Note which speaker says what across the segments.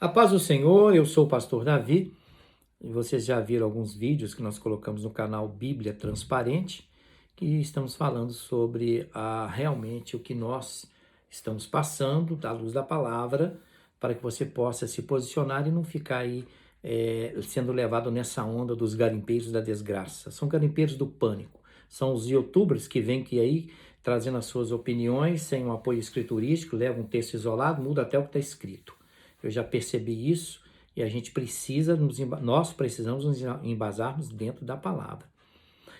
Speaker 1: A paz do Senhor, eu sou o pastor Davi, e vocês já viram alguns vídeos que nós colocamos no canal Bíblia Transparente, que estamos falando sobre realmente o que nós estamos passando, à luz da palavra, para que você possa se posicionar e não ficar aí sendo levado nessa onda dos garimpeiros da desgraça. São garimpeiros do pânico, são os youtubers que vêm aí trazendo as suas opiniões sem um apoio escriturístico, levam um texto isolado, muda até o que está escrito. Eu já percebi isso e a gente precisa, nós precisamos nos embasarmos dentro da palavra.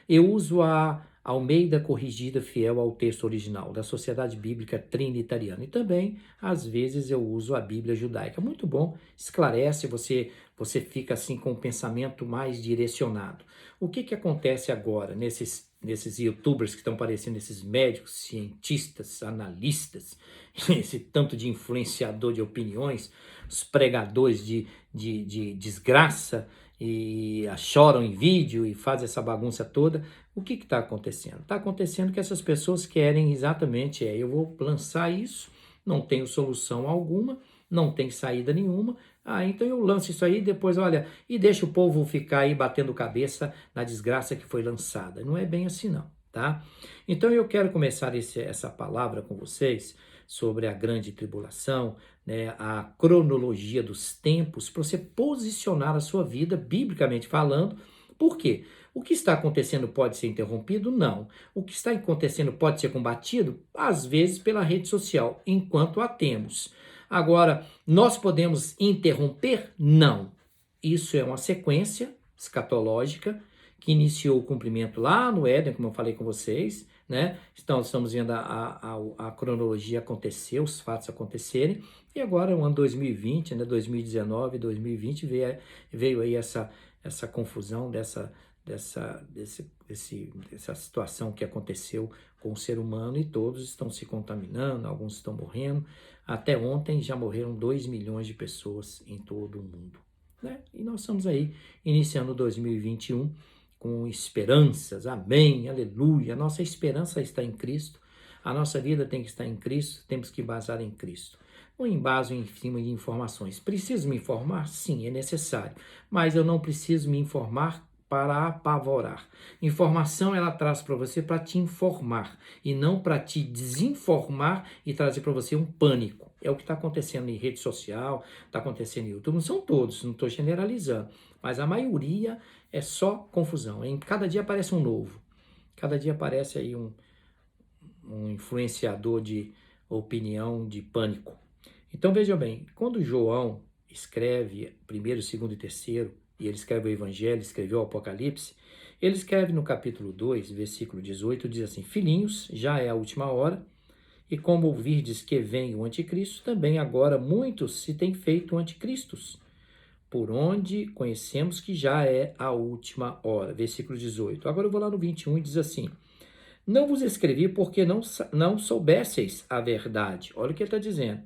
Speaker 1: Eu uso a Almeida Corrigida Fiel ao Texto Original, da Sociedade Bíblica Trinitariana. E também, às vezes, eu uso a Bíblia Judaica. Muito bom, esclarece, você fica assim com o pensamento mais direcionado. O que acontece agora nesses youtubers que estão aparecendo, esses médicos, cientistas, analistas, esse tanto de influenciador de opiniões, os pregadores de desgraça, e choram em vídeo e fazem essa bagunça toda. O que está acontecendo? Está acontecendo que essas pessoas querem exatamente, eu vou lançar isso, não tenho solução alguma, não tem saída nenhuma, então eu lanço isso aí, depois, olha, e deixa o povo ficar aí batendo cabeça na desgraça que foi lançada. Não é bem assim não, tá? Então eu quero começar essa palavra com vocês sobre a grande tribulação, né, a cronologia dos tempos, para você posicionar a sua vida, biblicamente falando. Por quê? O que está acontecendo pode ser interrompido? Não. O que está acontecendo pode ser combatido? Às vezes pela rede social, enquanto a temos. Agora, nós podemos interromper? Não. Isso é uma sequência escatológica que iniciou o cumprimento lá no Éden, como eu falei com vocês, né? Então, estamos vendo a cronologia acontecer, os fatos acontecerem, e agora o ano 2020, né? 2019, 2020 veio aí essa confusão dessa situação que aconteceu com o ser humano, e todos estão se contaminando, alguns estão morrendo. Até ontem já morreram 2 milhões de pessoas em todo o mundo, né? E nós estamos aí iniciando 2021 com esperanças, amém, aleluia. A nossa esperança está em Cristo, a nossa vida tem que estar em Cristo, temos que embasar em Cristo. Não embaso em cima de informações. Preciso me informar? Sim, é necessário, mas eu não preciso me informar para apavorar. Informação ela traz para você para te informar e não para te desinformar e trazer para você um pânico. É o que está acontecendo em rede social, está acontecendo no YouTube. Não são todos, não estou generalizando, mas a maioria é só confusão. Em cada dia aparece um novo. Cada dia aparece aí um influenciador de opinião, de pânico. Então vejam bem, quando João escreve primeiro, segundo e terceiro, e ele escreve o Evangelho, escreveu o Apocalipse, ele escreve no capítulo 2, versículo 18, diz assim: Filhinhos, já é a última hora, e como ouvirdes que vem o anticristo, também agora muitos se têm feito anticristos, por onde conhecemos que já é a última hora. Versículo 18. Agora eu vou lá no 21 e diz assim: Não vos escrevi porque não soubesseis a verdade. Olha o que ele está dizendo.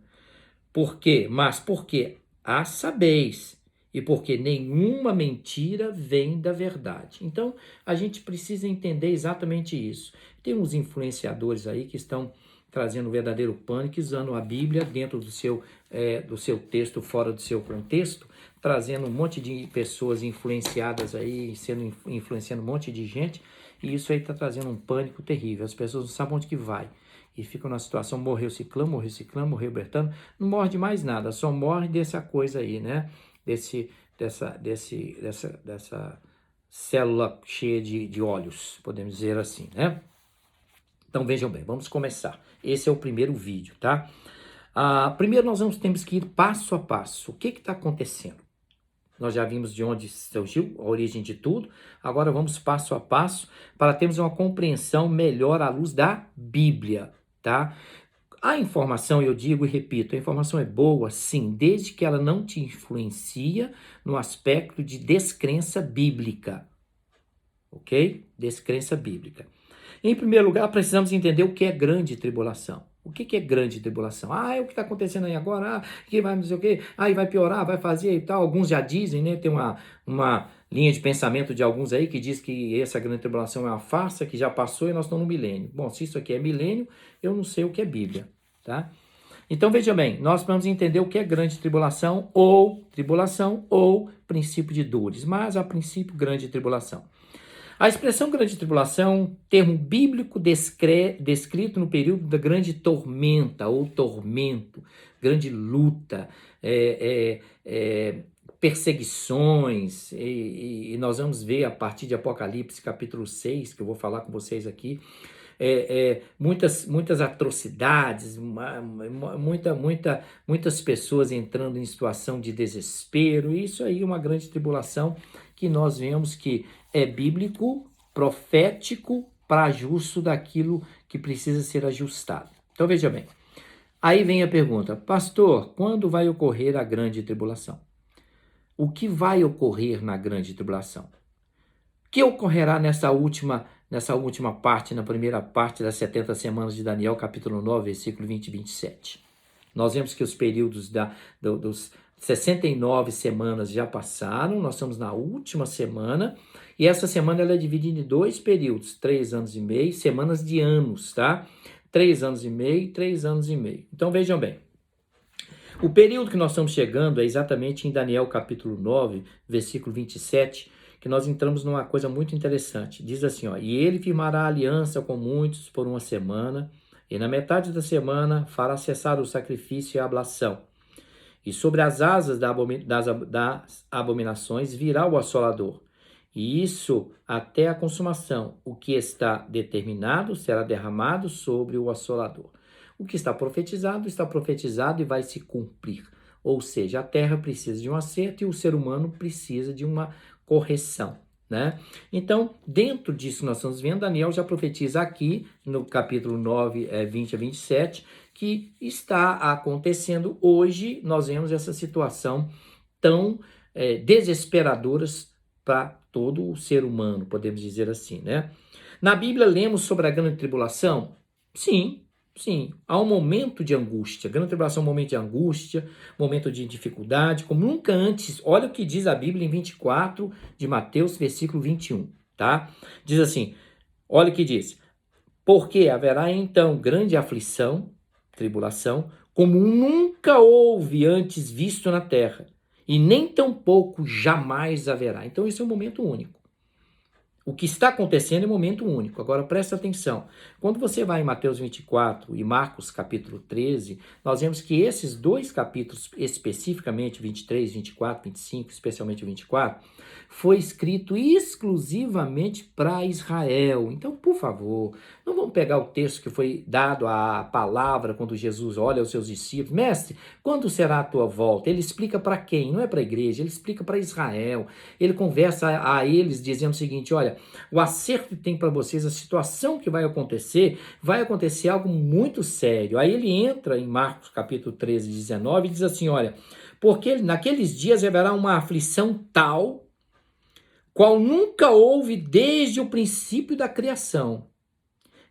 Speaker 1: Por quê? Mas porque a sabeis, e porque nenhuma mentira vem da verdade. Então, a gente precisa entender exatamente isso. Tem uns influenciadores aí que estão trazendo um verdadeiro pânico, usando a Bíblia dentro do seu texto, fora do seu contexto, trazendo um monte de pessoas influenciadas aí, influenciando um monte de gente, e isso aí está trazendo um pânico terrível. As pessoas não sabem onde que vai. E ficam na situação, morreu Ciclano, morreu Bertano, não morre de mais nada, só morre dessa coisa aí, né? Dessa célula cheia de olhos, podemos dizer assim, né? Então vejam bem, vamos começar. Esse é o primeiro vídeo, tá? Primeiro nós temos que ir passo a passo. O que está acontecendo? Nós já vimos de onde surgiu a origem de tudo. Agora vamos passo a passo para termos uma compreensão melhor à luz da Bíblia, tá? A informação, eu digo e repito, a informação é boa, sim, desde que ela não te influencia no aspecto de descrença bíblica, ok? Descrença bíblica. Em primeiro lugar, precisamos entender o que é grande tribulação. O que é grande tribulação? É o que está acontecendo aí agora, que vai não sei o quê, aí vai piorar, vai fazer e tal. Alguns já dizem, né? Tem uma linha de pensamento de alguns aí que diz que essa grande tribulação é uma farsa, que já passou e nós estamos no milênio. Bom, se isso aqui é milênio, eu não sei o que é Bíblia, tá? Então veja bem, nós vamos entender o que é grande tribulação ou princípio de dores, mas a princípio grande tribulação. A expressão grande tribulação é um termo bíblico descrito no período da grande tormenta ou tormento, grande luta, perseguições, e nós vamos ver a partir de Apocalipse capítulo 6, que eu vou falar com vocês aqui, muitas atrocidades, muitas pessoas entrando em situação de desespero. Isso aí é uma grande tribulação que nós vemos que é bíblico, profético, para ajuste daquilo que precisa ser ajustado. Então veja bem, aí vem a pergunta: pastor, quando vai ocorrer a grande tribulação? O que vai ocorrer na grande tribulação? O que ocorrerá nessa última parte, na primeira parte das 70 semanas de Daniel, capítulo 9, versículo 20 e 27. Nós vemos que os períodos dos 69 semanas já passaram, nós estamos na última semana, e essa semana ela é dividida em 2 períodos, 3 anos e meio, semanas de anos, tá? 3 anos e meio, 3 anos e meio. Então vejam bem, o período que nós estamos chegando é exatamente em Daniel capítulo 9, versículo 27, que nós entramos numa coisa muito interessante. Diz assim, ó: e ele firmará aliança com muitos por 1 semana, e na metade da semana fará cessar o sacrifício e a ablação. E sobre as asas das abominações virá o assolador. E isso até a consumação. O que está determinado será derramado sobre o assolador. O que está profetizado e vai se cumprir. Ou seja, a terra precisa de um acerto e o ser humano precisa de uma correção, né? Então, dentro disso nós estamos vendo, Daniel já profetiza aqui no capítulo 9, 20 a 27, que está acontecendo hoje. Nós vemos essa situação tão desesperadora para todo o ser humano, podemos dizer assim, né? Na Bíblia lemos sobre a grande tribulação? Sim, há um momento de angústia. A grande tribulação é um momento de angústia, momento de dificuldade, como nunca antes. Olha o que diz a Bíblia em 24 de Mateus, versículo 21, tá? Diz assim, olha o que diz: porque haverá então grande aflição, tribulação, como nunca houve antes visto na terra, e nem tampouco jamais haverá. Então esse é um momento único. O que está acontecendo é um momento único. Agora presta atenção. Quando você vai em Mateus 24 e Marcos capítulo 13, nós vemos que esses 2 capítulos, especificamente 23, 24, 25, especialmente 24, foi escrito exclusivamente para Israel. Então, por favor, não vamos pegar o texto que foi dado à palavra quando Jesus olha aos seus discípulos. Mestre, quando será a tua volta? Ele explica para quem? Não é para a igreja, ele explica para Israel. Ele conversa a eles dizendo o seguinte: olha, o acerto que tem para vocês, a situação que vai acontecer algo muito sério. Aí ele entra em Marcos capítulo 13, 19 e diz assim, olha, porque naqueles dias haverá uma aflição tal, qual nunca houve desde o princípio da criação,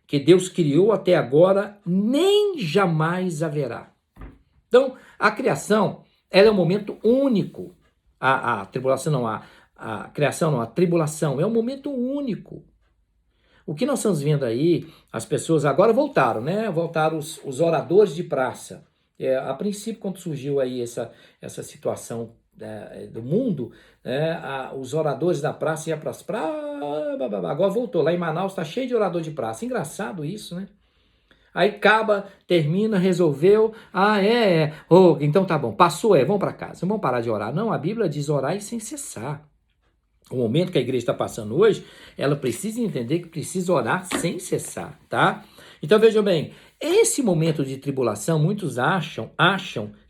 Speaker 1: que Deus criou até agora, nem jamais haverá. Então, a criação, ela é um momento único. A tribulação não, a criação não, a tribulação é um momento único. O que nós estamos vendo aí, as pessoas agora voltaram, né? Voltaram os oradores de praça. A princípio, quando surgiu aí essa situação do mundo, os oradores da praça iam para as praças, agora voltou. Lá em Manaus está cheio de orador de praça. Engraçado isso, né? Aí acaba, termina, resolveu, então tá bom, passou, vamos para casa, não vamos parar de orar. Não, a Bíblia diz orar e sem cessar. O momento que a igreja está passando hoje, ela precisa entender que precisa orar sem cessar, tá? Então vejam bem, esse momento de tribulação, muitos acham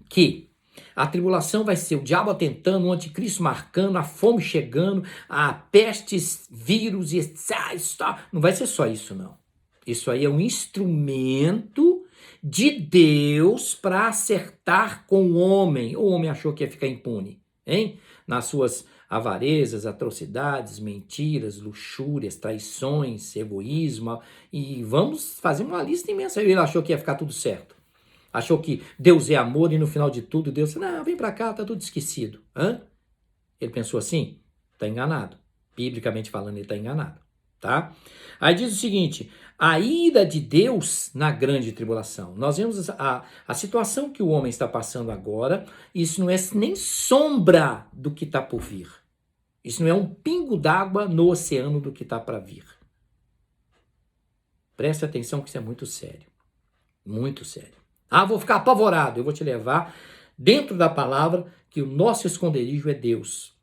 Speaker 1: que a tribulação vai ser o diabo atentando, o anticristo marcando, a fome chegando, a pestes, vírus e não vai ser só isso, não. Isso aí é um instrumento de Deus para acertar com o homem. O homem achou que ia ficar impune, hein? Nas suas avarezas, atrocidades, mentiras, luxúrias, traições, egoísmo. E vamos fazer uma lista imensa. Ele achou que ia ficar tudo certo. Achou que Deus é amor e no final de tudo Deus, não, vem para cá, tá tudo esquecido. Ele pensou assim? Está enganado. Biblicamente falando, ele está enganado. tá? Aí diz o seguinte, a ira de Deus na grande tribulação. Nós vemos a situação que o homem está passando agora, isso não é nem sombra do que está por vir. Isso não é um pingo d'água no oceano do que está para vir. Preste atenção que isso é muito sério. Muito sério. Ah, vou ficar apavorado. Eu vou te levar dentro da palavra que o nosso esconderijo é Deus.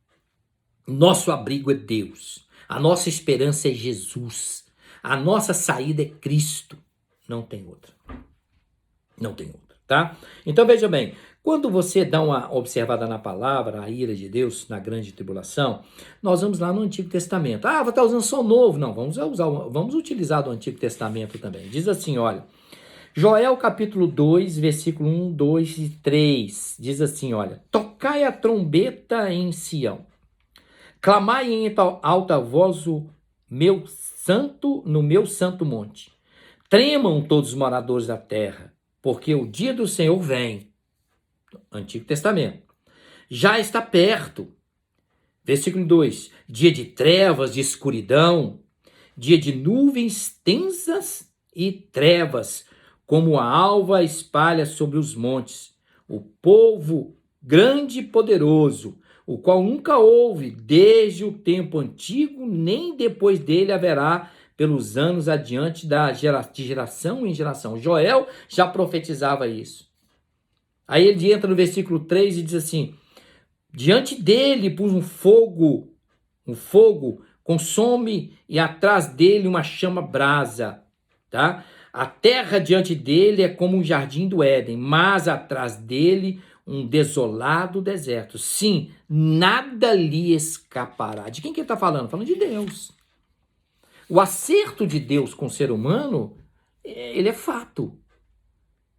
Speaker 1: Nosso abrigo é Deus. A nossa esperança é Jesus. A nossa saída é Cristo. Não tem outra. Não tem outra, tá? Então veja bem, quando você dá uma observada na palavra, a ira de Deus na grande tribulação, nós vamos lá no Antigo Testamento. Ah, vou estar usando só o Novo. Não, vamos utilizar do Antigo Testamento também. Diz assim, olha, Joel capítulo 2, versículo 1, 2 e 3, diz assim, olha, tocai a trombeta em Sião, clamai em alta voz no meu santo monte, tremam todos os moradores da terra, porque o dia do Senhor vem, Antigo Testamento, já está perto, versículo 2, dia de trevas, de escuridão, dia de nuvens tensas e trevas, como a alva espalha sobre os montes, o povo grande e poderoso, o qual nunca houve desde o tempo antigo, nem depois dele haverá pelos anos adiante de geração em geração. Joel já profetizava isso. Aí ele entra no versículo 3 e diz assim, diante dele pus um fogo consome e atrás dele uma chama brasa, tá? A terra diante dele é como um jardim do Éden, mas atrás dele um desolado deserto. Sim, nada lhe escapará. De quem que ele está falando? Falando de Deus. O acerto de Deus com o ser humano, ele é fato.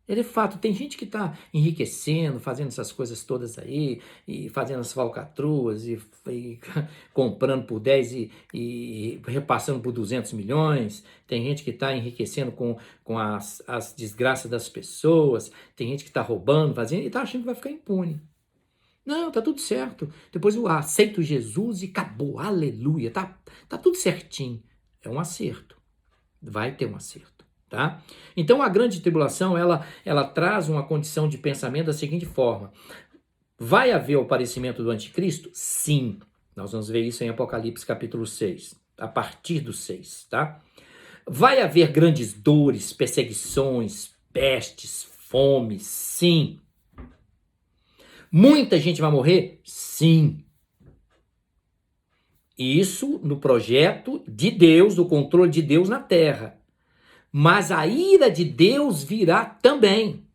Speaker 1: Ele é fato. Tem gente que está enriquecendo, fazendo essas coisas todas aí, e fazendo as falcatruas, e comprando por 10 e repassando por 200 milhões. Tem gente que está enriquecendo com as desgraças das pessoas. Tem gente que está roubando, fazendo, e está achando que vai ficar impune. Não, tá tudo certo. Depois eu aceito Jesus e acabou. Aleluia. Tá tudo certinho. É um acerto. Vai ter um acerto. Tá? Então a grande tribulação ela traz uma condição de pensamento da seguinte forma: vai haver o aparecimento do anticristo? Sim, nós vamos ver isso em Apocalipse capítulo 6, a partir do 6, tá? Vai haver grandes dores, perseguições, pestes, fome? Sim. Muita gente vai morrer? Sim. Isso no projeto de Deus, do controle de Deus na terra. Mas a ira de Deus virá também.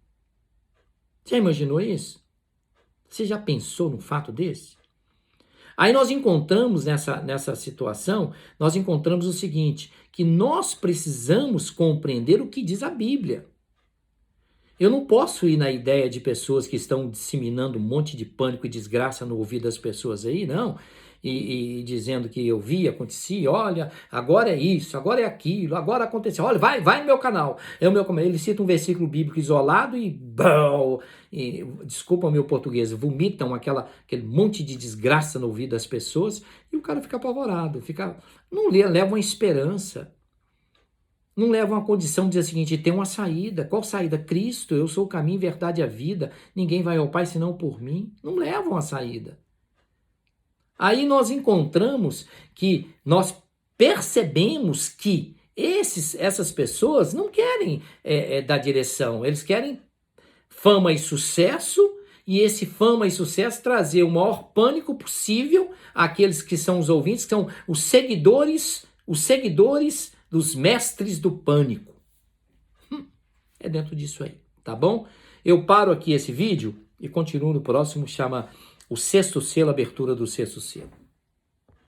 Speaker 1: Já imaginou isso? Você já pensou num fato desse? Aí nós encontramos nessa situação, nós encontramos o seguinte, que nós precisamos compreender o que diz a Bíblia. Eu não posso ir na ideia de pessoas que estão disseminando um monte de pânico e desgraça no ouvido das pessoas aí, não. E dizendo que eu vi, acontecia, olha, agora é isso, agora é aquilo, agora aconteceu, olha, vai no meu canal. Ele cita um versículo bíblico isolado e desculpa o meu português, vomitam aquele monte de desgraça no ouvido das pessoas e o cara fica apavorado, não leva uma esperança. Não leva uma condição de dizer o seguinte, tem uma saída. Qual saída? Cristo, eu sou o caminho, verdade e a vida. Ninguém vai ao Pai senão por mim. Não levam a saída. Aí nós encontramos que nós percebemos que essas pessoas não querem dar direção. Eles querem fama e sucesso, e esse fama e sucesso trazer o maior pânico possível àqueles que são os ouvintes, que são os seguidores dos mestres do pânico. É dentro disso aí, tá bom? Eu paro aqui esse vídeo e continuo no próximo, chama o sexto selo, abertura do sexto selo.